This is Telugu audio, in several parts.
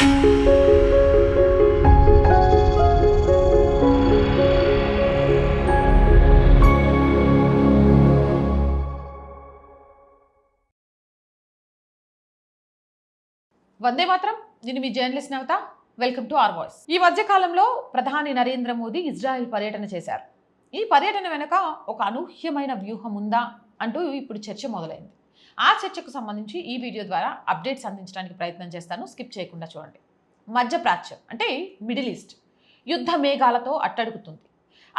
వందే మాత్రం. నేను మీ journalist Navatha. Welcome to R voice. ఈ మధ్య కాలంలో ప్రధాని నరేంద్ర మోదీ ఇజ్రాయెల్ పర్యటన చేశారు. ఈ పర్యటన వెనుక ఒక అనూహ్యమైన వ్యూహం ఉందా అంటూ ఇప్పుడు చర్చ మొదలైంది. ఆ చర్చకు సంబంధించి ఈ వీడియో ద్వారా అప్డేట్స్ అందించడానికి ప్రయత్నం చేస్తాను. స్కిప్ చేయకుండా చూడండి. మధ్యప్రాచ్యం అంటే మిడిల్ ఈస్ట్ యుద్ధ మేఘాలతో అట్టడుగుతుంది.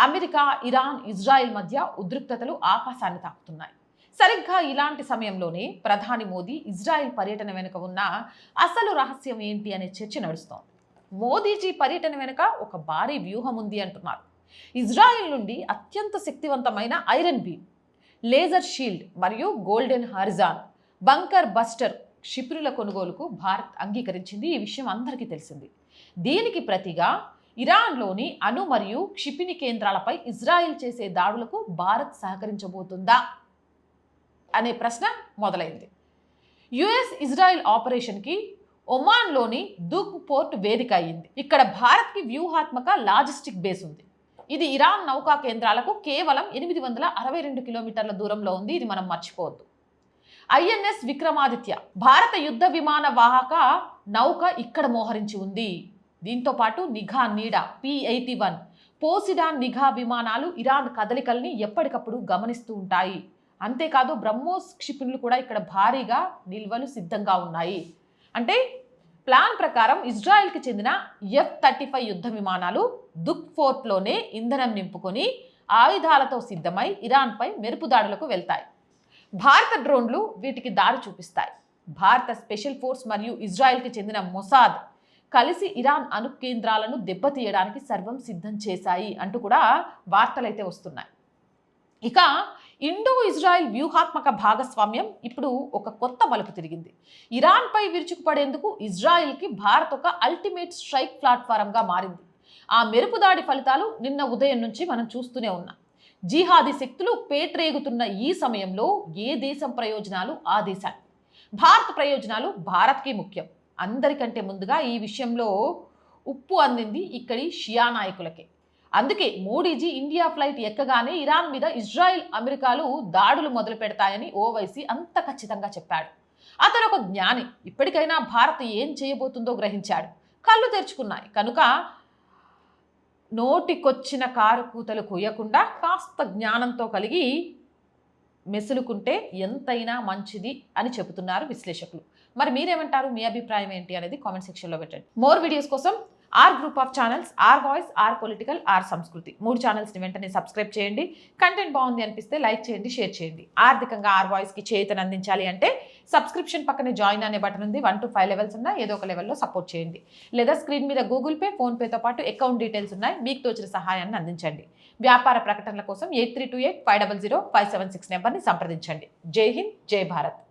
అమెరికా, ఇరాన్, ఇజ్రాయెల్ మధ్య ఉద్రిక్తతలు ఆకాశాన్ని తాకుతున్నాయి. సరిగ్గా ఇలాంటి సమయంలోనే ప్రధాని మోదీ ఇజ్రాయెల్ పర్యటన వెనుక ఉన్న అసలు రహస్యం ఏంటి అనే చర్చ నడుస్తోంది. మోదీజీ పర్యటన వెనుక ఒక భారీ వ్యూహం ఉంది అంటున్నారు. ఇజ్రాయెల్ నుండి అత్యంత శక్తివంతమైన ఐరన్ బీమ్, లేజర్ షీల్డ్ మరియు గోల్డెన్ హారిజాన్ బంకర్ బస్టర్ క్షిపణుల కొనుగోలుకు భారత్ అంగీకరించింది. ఈ విషయం అందరికీ తెలిసింది. దీనికి ప్రతిగా ఇరాన్లోని అణు మరియు క్షిపణి కేంద్రాలపై ఇజ్రాయెల్ చేసే దాడులకు భారత్ సహకరించబోతుందా అనే ప్రశ్న మొదలైంది. యుఎస్ ఇజ్రాయెల్ ఆపరేషన్కి ఒమాన్లోని దుగ్ పోర్ట్ వేదిక అయింది. ఇక్కడ భారత్కి వ్యూహాత్మక లాజిస్టిక్ బేస్ ఉంది. ఇది ఇరాన్ నౌకా కేంద్రాలకు కేవలం 862 కిలోమీటర్ల దూరంలో ఉంది. ఇది మనం మర్చిపోవద్దు. ఐఎన్ఎస్ విక్రమాదిత్య భారత యుద్ధ విమాన వాహక నౌక ఇక్కడ మోహరించి ఉంది. దీంతో పాటు నిఘా నీడ P-81 పోసిడాన్ నిఘా విమానాలు ఇరాన్ కదలికల్ని ఎప్పటికప్పుడు గమనిస్తూ ఉంటాయి. అంతేకాదు బ్రహ్మోస్ క్షిపణులు కూడా ఇక్కడ భారీగా నిల్వలు సిద్ధంగా ఉన్నాయి. అంటే ప్లాన్ ప్రకారం ఇజ్రాయెల్కి చెందిన F-35 యుద్ధ విమానాలు దుక్ ఫోర్ట్లోనే ఇంధనం నింపుకొని ఆయుధాలతో సిద్ధమై ఇరాన్పై మెరుపు దాడులకు వెళ్తాయి. భారత డ్రోన్లు వీటికి దారి చూపిస్తాయి. భారత స్పెషల్ ఫోర్స్ మరియు ఇజ్రాయెల్కి చెందిన మొసాద్ కలిసి ఇరాన్ అణు కేంద్రాలను దెబ్బతీయడానికి సర్వం సిద్ధం చేశాయి అంటూ కూడా వార్తలైతే వస్తున్నాయి. ఇక ఇండో ఇజ్రాయెల్ వ్యూహాత్మక భాగస్వామ్యం ఇప్పుడు ఒక కొత్త మలుపు తిరిగింది. ఇరాన్పై విరుచుకుపడేందుకు ఇజ్రాయెల్కి భారత్ ఒక అల్టిమేట్ స్ట్రైక్ ప్లాట్ఫారంగా మారింది. ఆ మెరుపు దాడి ఫలితాలు నిన్న ఉదయం నుంచి మనం చూస్తూనే ఉన్నాం. జిహాదీ శక్తులు పేట్రేగుతున్న ఈ సమయంలో ఏ దేశం ప్రయోజనాలు ఆ దేశానికి, భారత ప్రయోజనాలు భారత్కి ముఖ్యం. అందరికంటే ముందుగా ఈ విషయంలో ఉప్పు అందింది ఇక్కడి షియా నాయకులకే. అందుకే మోడీజీ ఇండియా ఫ్లైట్ ఎక్కగానే ఇరాన్ మీద ఇజ్రాయెల్, అమెరికాలు దాడులు మొదలు పెడతాయని ఓవైసీ అంత ఖచ్చితంగా చెప్పాడు. అతను ఒక జ్ఞాని. ఇప్పటికైనా భారత్ ఏం చేయబోతుందో గ్రహించాడు. కళ్ళు తెరుచుకున్నాయి కనుక నోటికొచ్చిన కారు కూతలు కొయ్యకుండా కాస్త జ్ఞానంతో కలిగి మెసులుకుంటే ఎంతైనా మంచిది అని చెబుతున్నారు విశ్లేషకులు. మరి మీరేమంటారు? మీ అభిప్రాయం ఏంటి అనేది కామెంట్ సెక్షన్లో పెట్టండి. మోర్ వీడియోస్ కోసం our group of channels, our voice, our political, our Sanskriti 3 ఛానల్స్ని వెంటనే సబ్స్క్రైబ్ చేయండి. కంటెంట్ బాగుంది అనిపిస్తే లైక్ చేయండి, షేర్ చేయండి. ఆర్థికంగా ఆర్ వాయిస్కి చేతను అందించాలి అంటే సబ్స్క్రిప్షన్ పక్కనే జాయిన్ అనే బటన్ ఉంది. 1 to 5 లెవెల్స్ ఉన్నాయి. ఏదో ఒక లెవెల్లో సపోర్ట్ చేయండి. లేదా స్క్రీన్ మీద గూగుల్ పే, ఫోన్పేతో పాటు అకౌంట్ డీటెయిల్స్ ఉన్నాయి. మీకు తోచిన సహాయాన్ని అందించండి. వ్యాపార ప్రకటనల కోసం 8328 500 576 నెంబర్ని సంప్రదించండి. జై హింద్, జై భారత్.